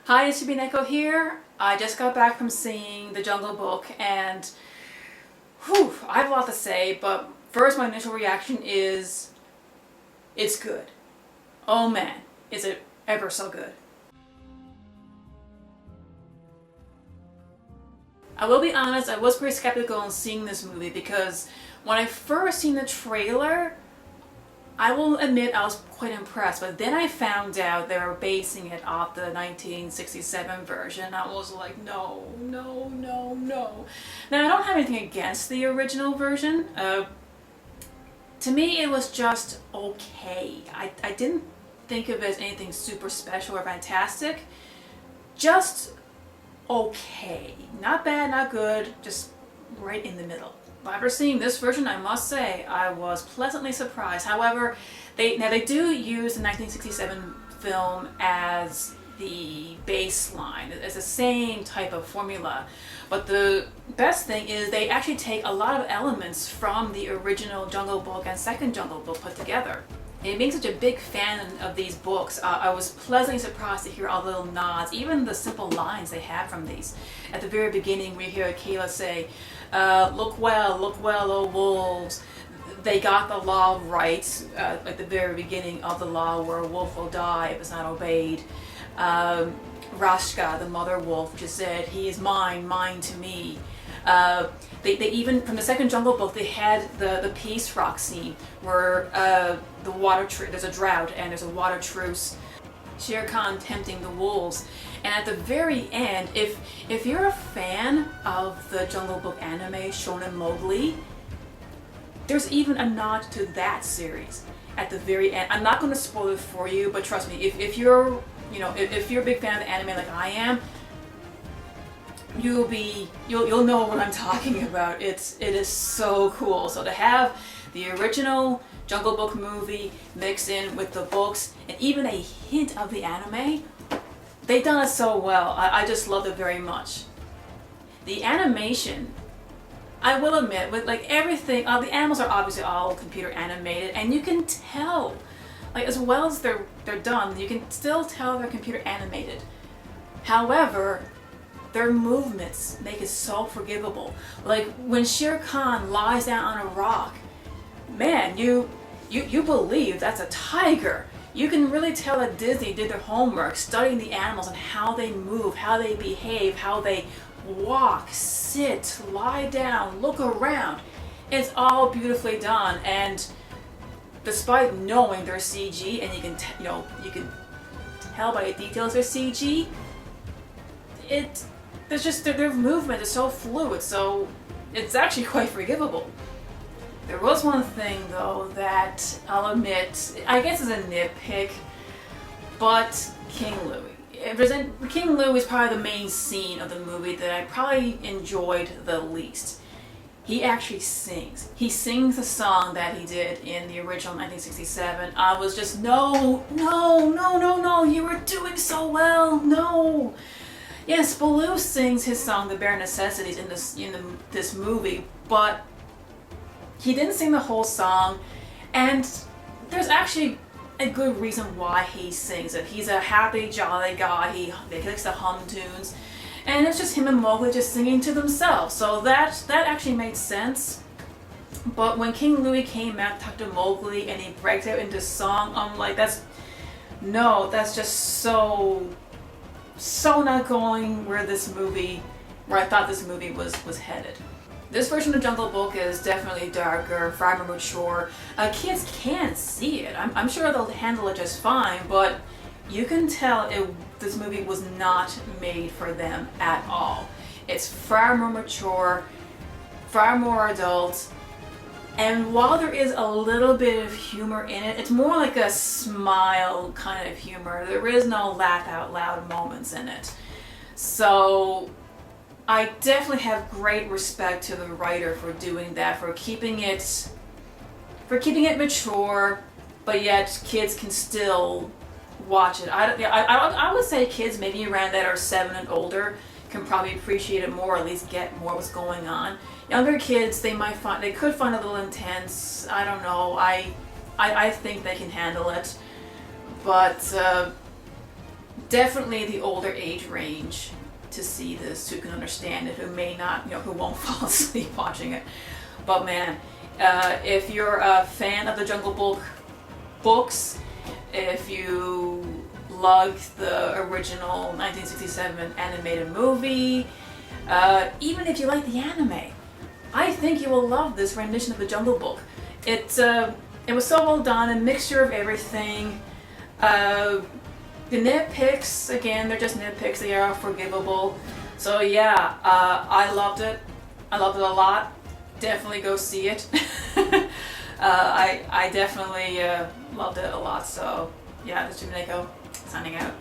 Hi, it's Neko here. I just got back from seeing The Jungle Book and I have a lot to say, but first my initial reaction is it's good. Oh man, is it ever so good. I will be honest, I was pretty skeptical on seeing this movie because when I first seen the trailer, I will admit I was quite impressed, but then I found out they were basing it off the 1967 version. I was like, no, no, no, no. Now, I don't have anything against the original version. To me, it was just okay. I didn't think of it as anything super special or fantastic. Just okay. Not bad, not good, just right in the middle. After seeing this version, I must say I was pleasantly surprised. However, they do use the 1967 film as the baseline. It's the same type of formula, but the best thing is they actually take a lot of elements from the original Jungle Book and second Jungle Book put together. And being such a big fan of these books, I was pleasantly surprised to hear all the little nods, even the simple lines they have from these. At the very beginning, we hear Kayla say, look well, oh wolves. They got the law right at the very beginning of the law where a wolf will die if it's not obeyed. Rashka, the mother wolf, just said, he is mine, mine to me. They even, from the second Jungle Book, they had the peace rock scene where the there's a drought and there's a water truce. Shere-Khan tempting the wolves. And at the very end, if you're a fan of the Jungle Book anime, Shonen Mowgli, there's even a nod to that series at the very end. I'm not going to spoil it for you, but trust me, if you're a big fan of the anime like I am, you'll know what I'm talking about. It is so cool. So to have the original Jungle Book movie mixed in with the books and even a hint of the anime, they've done it so well. I just loved it very much. The animation, I will admit, with like everything, the animals are obviously all computer animated, and you can tell, like as well as they're done, you can still tell they're computer animated. However, their movements make it so forgivable. Like when Shere-Khan lies down on a rock, man, you believe that's a tiger. You can really tell that Disney did their homework, studying the animals and how they move, how they behave, how they walk, sit, lie down, look around. It's all beautifully done, and despite knowing they're CG, and you can tell by the details they're CG, their movement is so fluid, so it's actually quite forgivable. There was one thing though that I'll admit, I guess is a nitpick, but King Louie. King Louie is probably the main scene of the movie that I probably enjoyed the least. He actually sings. He sings the song that he did in the original 1967. I was just, no, you were doing so well, no. Yes, Baloo sings his song, The Bare Necessities, in this movie, but he didn't sing the whole song, and there's actually a good reason why he sings it. He's a happy, jolly guy. He likes to hum tunes, and it's just him and Mowgli just singing to themselves. So that actually made sense. But when King Louie came out to talk to Mowgli and he breaks out into song, I'm like, that's just so not going where I thought this movie was headed. This version of Jungle Book is definitely darker, far more mature. Kids can see it. I'm sure they'll handle it just fine, but you can tell this movie was not made for them at all. It's far more mature, far more adult, and while there is a little bit of humor in it, it's more like a smile kind of humor. There is no laugh out loud moments in it. So I definitely have great respect to the writer for doing that, for keeping it mature, but yet kids can still watch it. I would say kids maybe around that are 7 and older can probably appreciate it more, or at least get more what's going on. Younger kids, they could find it a little intense. I don't know. I think they can handle it, but definitely the older age range to see this, who can understand it, who may not, who won't fall asleep watching it. But man, if you're a fan of the Jungle Book books, if you loved the original 1967 animated movie, even if you like the anime, I think you will love this rendition of the Jungle Book. It was so well done, a mixture of everything. The nitpicks, again, they're just nitpicks, they are forgivable. So yeah, I loved it. I loved it a lot. Definitely go see it. I definitely loved it a lot. So yeah, this is Jimmy signing out.